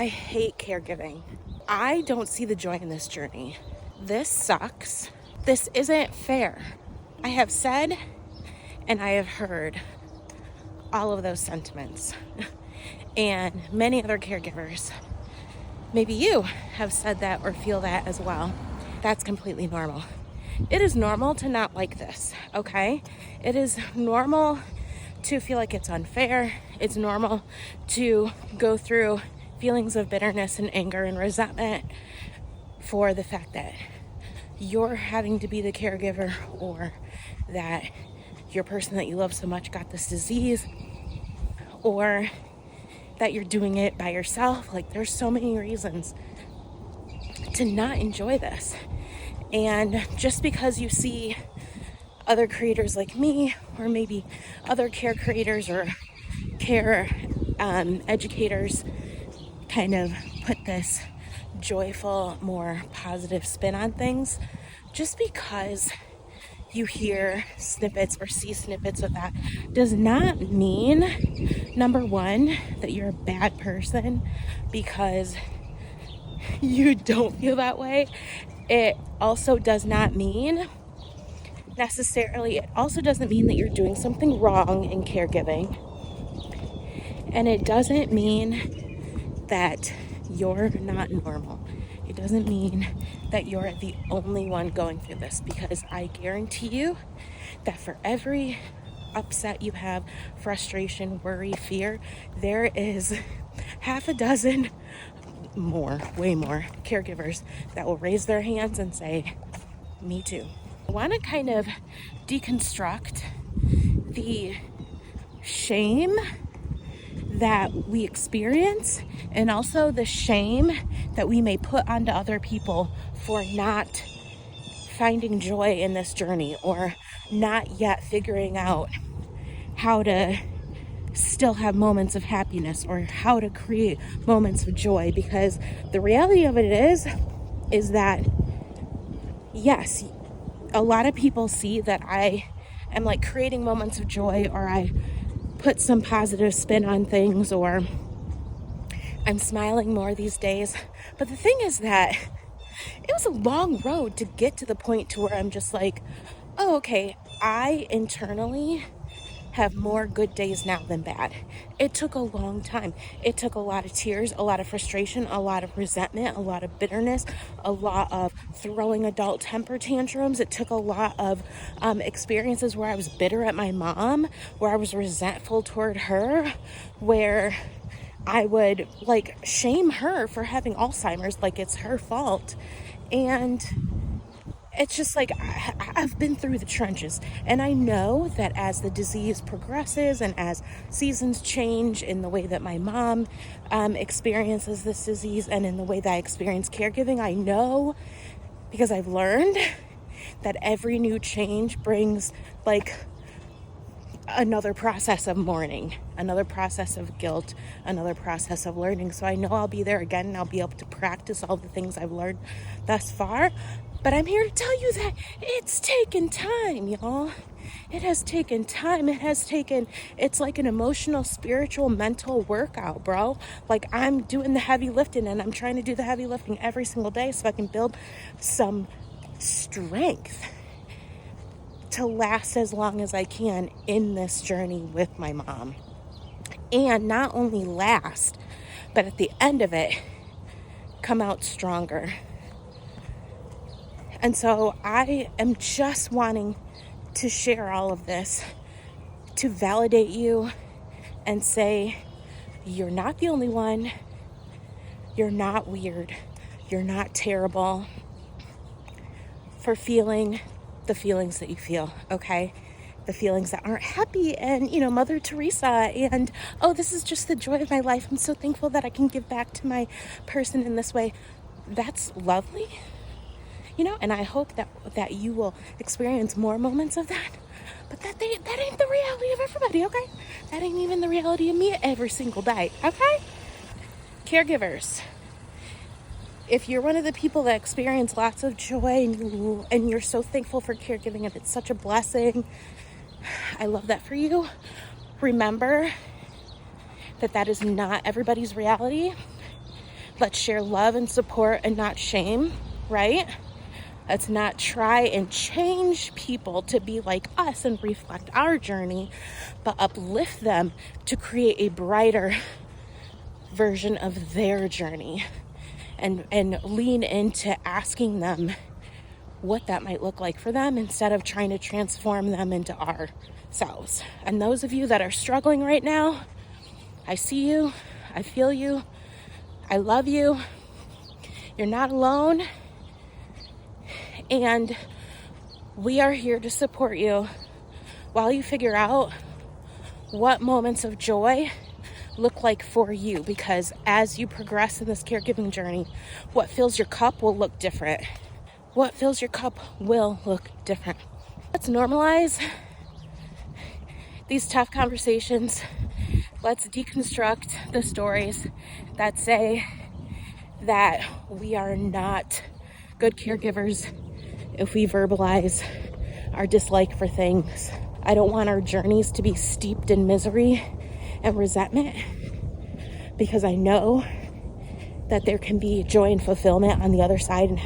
I hate caregiving. I don't see the joy in this journey. This sucks. This isn't fair. I have said and I have heard all of those sentiments. And many other caregivers, maybe you have said that or feel that as well. That's completely normal. It is normal to not like this, okay? It is normal to feel like it's unfair. It's normal to go through feelings of bitterness and anger and resentment for the fact that you're having to be the caregiver, or that your person that you love so much got this disease, or that you're doing it by yourself. Like, there's so many reasons to not enjoy this. And just because you see other creators like me, or maybe other care creators or care educators kind of put this joyful, more positive spin on things, just because you hear snippets or see snippets of that does not mean, number one, that you're a bad person because you don't feel that way. It also does not mean necessarily, it also doesn't mean that you're doing something wrong in caregiving. And it doesn't mean that you're not normal. It doesn't mean that you're the only one going through this, because I guarantee you that for every upset you have, frustration, worry, fear, there is half a dozen more, way more caregivers that will raise their hands and say, me too. I want to kind of deconstruct the shame that we experience, and also the shame that we may put onto other people for not finding joy in this journey, or not yet figuring out how to still have moments of happiness, or how to create moments of joy. Because the reality of it is that, yes, a lot of people see that I am like creating moments of joy, or I put some positive spin on things, or I'm smiling more these days. But the thing is that it was a long road to get to the point to where I'm just like, oh, okay, I internally have more good days now than bad. It took a long time. It took a lot of tears, a lot of frustration, a lot of resentment, a lot of bitterness, a lot of throwing adult temper tantrums. It took a lot of experiences where I was bitter at my mom, where I was resentful toward her, where I would like shame her for having Alzheimer's, like it's her fault. And it's just like, I've been through the trenches, and I know that as the disease progresses and as seasons change in the way that my mom experiences this disease and in the way that I experience caregiving, I know, because I've learned, that every new change brings like another process of mourning, another process of guilt, another process of learning. So I know I'll be there again, and I'll be able to practice all the things I've learned thus far. But I'm here to tell you that it's taken time, y'all. It has taken time. It's like an emotional, spiritual, mental workout, bro. Like, I'm doing the heavy lifting, and I'm trying to do the heavy lifting every single day so I can build some strength to last as long as I can in this journey with my mom. And not only last, but at the end of it, come out stronger. And so I am just wanting to share all of this to validate you and say, you're not the only one. You're not weird. You're not terrible for feeling the feelings that you feel, okay? The feelings that aren't happy, and, you know, Mother Teresa, and, oh, this is just the joy of my life. I'm so thankful that I can give back to my person in this way. That's lovely. You know, and I hope that you will experience more moments of that. But that ain't the reality of everybody, okay? That ain't even the reality of me every single day, okay? Caregivers, if you're one of the people that experience lots of joy, and you're so thankful for caregiving, and it's such a blessing, I love that for you. Remember that is not everybody's reality. Let's share love and support and not shame, right? Let's not try and change people to be like us and reflect our journey, but uplift them to create a brighter version of their journey, and lean into asking them what that might look like for them instead of trying to transform them into ourselves. And those of you that are struggling right now, I see you, I feel you, I love you. You're not alone. And we are here to support you while you figure out what moments of joy look like for you, because as you progress in this caregiving journey, what fills your cup will look different. What fills your cup will look different. Let's normalize these tough conversations. Let's deconstruct the stories that say that we are not good caregivers if we verbalize our dislike for things. I don't want our journeys to be steeped in misery and resentment, because I know that there can be joy and fulfillment on the other side, and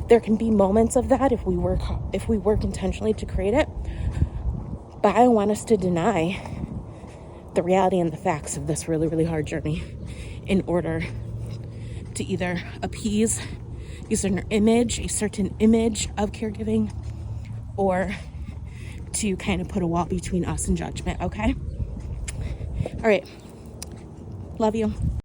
there can be moments of that if we work intentionally to create it. But I don't want us to deny the reality and the facts of this really, really hard journey in order to either appease a certain image of caregiving, or to kind of put a wall between us and judgment, okay? All right. Love you.